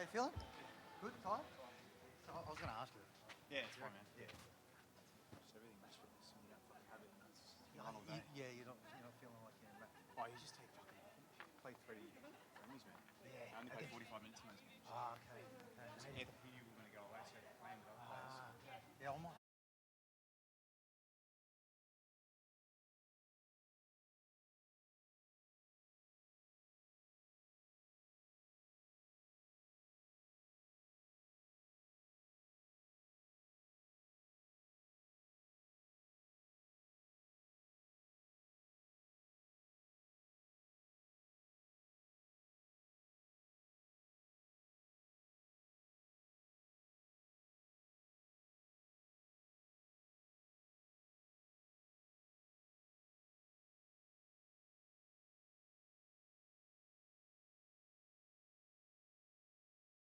you feeling? Good, tired? So I was going to ask you. Yeah, it's fine, man. Yeah. Just everything just for this, and you don't fucking have it, and it's Yeah, one all day. you're not feeling like you're mate. Oh, you just take fucking play 30 friendlies, man. Yeah. I only played 45 minutes in those games. Okay. So Anthony Hugh was going to go away, so they're playing with other players. Yeah, I might.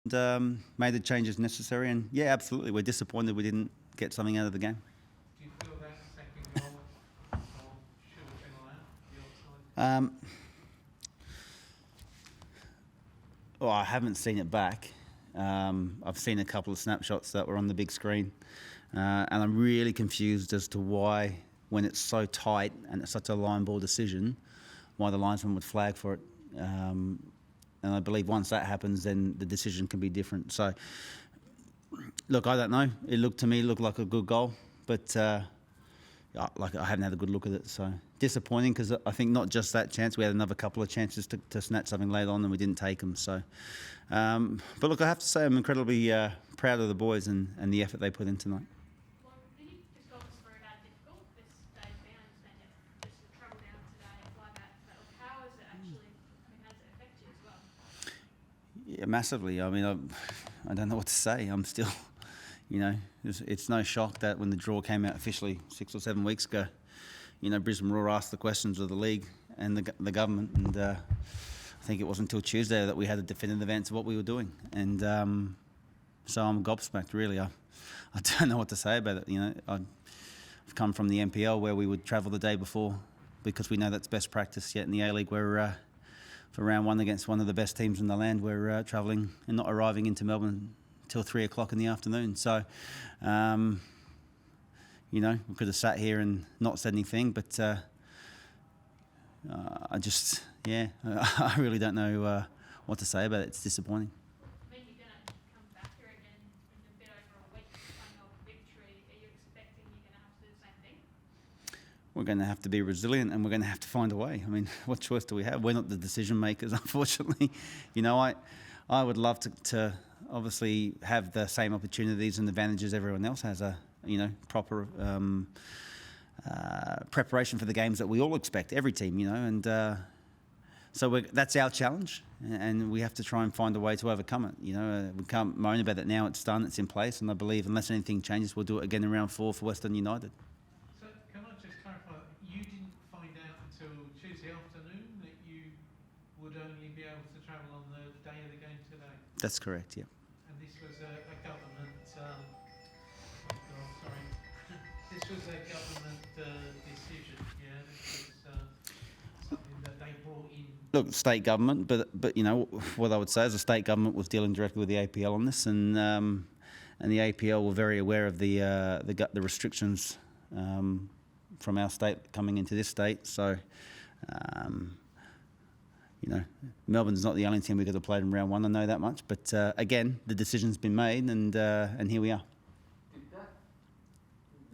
And made the changes necessary. And yeah, absolutely, we're disappointed we didn't get something out of the game. Do you feel that second goal should have been allowed, the offside? Well, I haven't seen it back. I've seen a couple of snapshots that were on the big screen, and I'm really confused as to why, when it's so tight and it's such a line ball decision, why the linesman would flag for it. And I believe once that happens, then the decision can be different. So, look, I don't know. It looked like a good goal, but I haven't had a good look at it. So disappointing, because I think not just that chance, we had another couple of chances to snatch something late on, and we didn't take them. So, but look, I have to say I'm incredibly proud of the boys and the effort they put in tonight. Well, can you just talk us through how difficult this day's been? I understand you just to travel down today and fly back, but how has it actually, how does it affect you as well? Yeah, massively. I mean, I don't know what to say. I'm still, it's no shock that when the draw came out officially 6 or 7 weeks ago, Brisbane Roar asked the questions of the league and the government, and I think it wasn't until Tuesday that we had a definitive answer what we were doing, and so I'm gobsmacked, really. I don't know what to say about it. I've come from the NPL where we would travel the day before because we know that's best practice. Yet in the A-League, we're for round one against one of the best teams in the land, we're travelling and not arriving into Melbourne till 3 o'clock in the afternoon. So, we could have sat here and not said anything, but I really don't know what to say about it. It's disappointing. I mean, you're going to come back here again in a bit over a week playing off victory. Are you expecting you're going to have to do the same thing? We're going to have to be resilient, and we're going to have to find a way. I mean, what choice do we have? We're not the decision makers, unfortunately. I would love to obviously have the same opportunities and advantages everyone else has. Proper preparation for the games that we all expect, every team. And so that's our challenge, and we have to try and find a way to overcome it. We can't moan about it now. It's done. It's in place, and I believe unless anything changes, we'll do it again in round 4 for Western United. So can I just clarify, you didn't find out until Tuesday afternoon that you would only be able to travel on the day of the game today? That's correct, yeah. And this was a government, this was a government decision, yeah? This was something that they brought in. Look, state government, but what I would say is the state government was dealing directly with the APL on this, and the APL were very aware of the restrictions from our state coming into this state. So, Melbourne's not the only team we've got to play in round 1. I know that much, but again, the decision's been made, and here we are. Did that,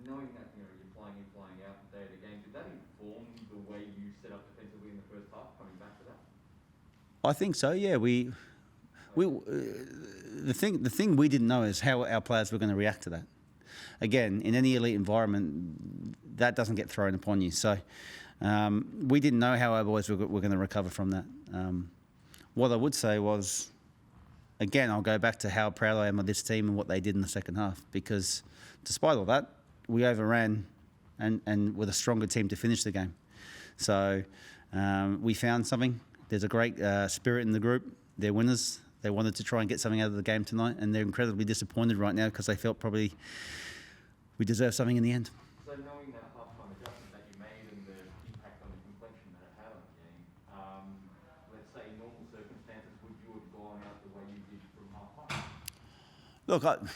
knowing that you're flying out the day of the game, did that inform the way you set up defensively in the first half? Coming back to that, I think so. Yeah, the thing we didn't know is how our players were going to react to that. Again, in any elite environment, that doesn't get thrown upon you. So we didn't know how our boys were going to recover from that. What I would say was, again, I'll go back to how proud I am of this team and what they did in the second half, because despite all that, we overran and were the stronger team to finish the game. So we found something. There's a great spirit in the group. They're winners. They wanted to try and get something out of the game tonight, and they're incredibly disappointed right now because they felt probably we deserve something in the end. so knowing that half-time adjustment that you made and the impact on the complexion that it had on the game, let's say in normal circumstances, would you have gone out the way you did from half-time? Look,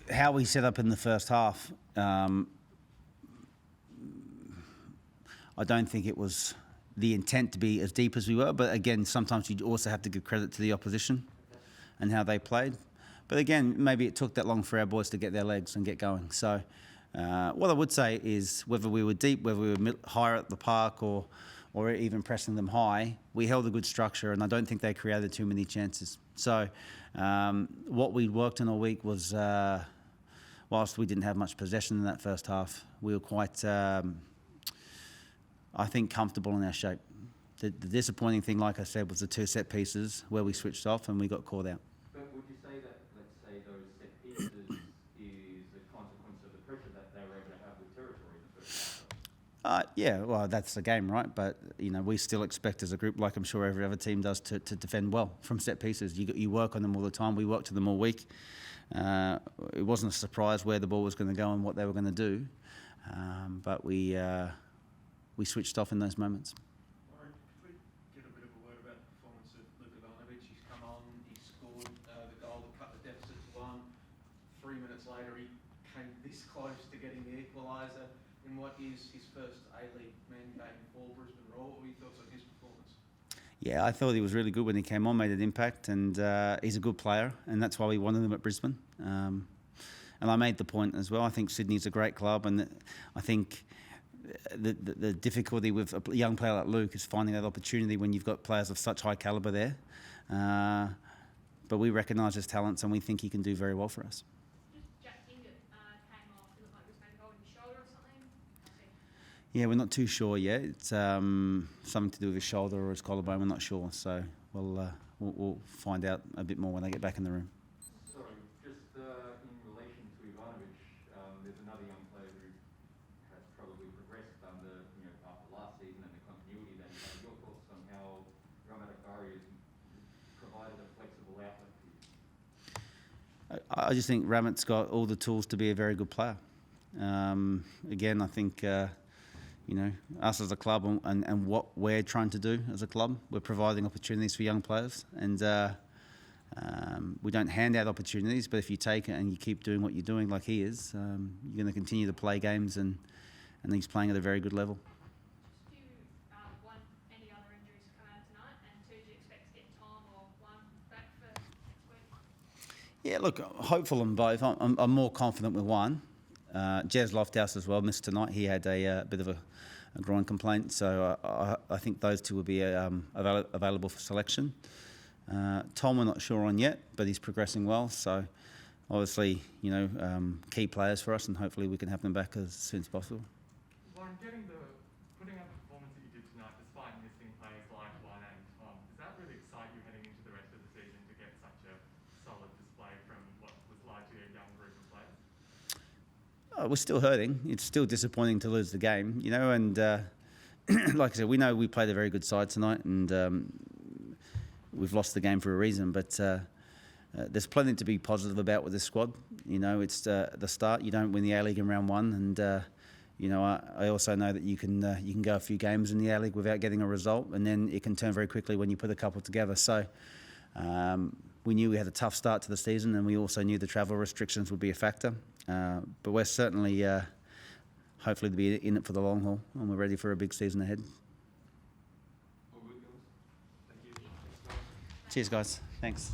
how we set up in the first half, I don't think it was the intent to be as deep as we were. But again, sometimes you also have to give credit to the opposition and how they played. But again, maybe it took that long for our boys to get their legs and get going. So what I would say is whether we were deep, whether we were higher at the park or even pressing them high, we held a good structure, and I don't think they created too many chances. So what we worked on all week was, whilst we didn't have much possession in that first half, we were quite, I think, comfortable in our shape. The disappointing thing, like I said, was the 2 set pieces where we switched off and we got caught out. But would you say that, let's say, those set pieces is a consequence of the pressure that they were able to have with territory in the first half? Yeah, well, that's the game, right? But, we still expect as a group, like I'm sure every other team does, to defend well from set pieces. You work on them all the time. We work to them all week. It wasn't a surprise where the ball was going to go and what they were going to do. But we switched off in those moments. Warren, could we get a bit of a word about the performance of Luka Ivanovic? He's come on, he scored the goal that cut the deficit to 1. 3 minutes later, he came this close to getting the equaliser in what is his first A-League man game for Brisbane Roar. What were your thoughts on his performance? Yeah, I thought he was really good when he came on, made an impact, and he's a good player, and that's why we wanted him at Brisbane. And I made the point as well. I think Sydney's a great club, and I think the difficulty with a young player like Luke is finding that opportunity when you've got players of such high calibre there. But we recognise his talents, and we think he can do very well for us. Just Jack Tingett came off, it looked like he was maybe holding his shoulder or something. Yeah, we're not too sure yet. It's something to do with his shoulder or his collarbone. We're not sure, so we'll find out a bit more when they get back in the room. Sorry, just in relation to Ivanovic, there's another young player who has probably progressed under, after last season and the continuity that he had. Your thoughts on how Ramat Akbari has provided a flexible outlet for you? I just think Ramat's got all the tools to be a very good player. Again, I think, us as a club and what we're trying to do as a club, we're providing opportunities for young players. And we don't hand out opportunities, but if you take it and you keep doing what you're doing like he is, you're going to continue to play games, and he's playing at a very good level. Just do one, any other injuries come out tonight, and 2, do you expect to get Tom or one back for next week? Yeah, look, hopeful on both. I'm more confident with one. Jez Lofthouse as well missed tonight. He had a bit of a groin complaint, so I think those 2 will be available for selection. Tom we're not sure on yet, but he's progressing well. So obviously, key players for us, and hopefully we can have them back as soon as possible. Warren, putting out the performance that you did tonight, despite missing players like Juan and Tom, does that really excite you heading into the rest of the season to get such a solid display from what was largely a young group of players? We're still hurting. It's still disappointing to lose the game, and like I said, we know we played a very good side tonight, and we've lost the game for a reason, but there's plenty to be positive about with this squad. It's the start. You don't win the A-League in round 1, and I also know that you can go a few games in the A-League without getting a result, and then it can turn very quickly when you put a couple together. So we knew we had a tough start to the season, and we also knew the travel restrictions would be a factor. But we're certainly, hopefully, to be in it for the long haul, and we're ready for a big season ahead. All good, guys? Thank you. Cheers, guys. Thanks.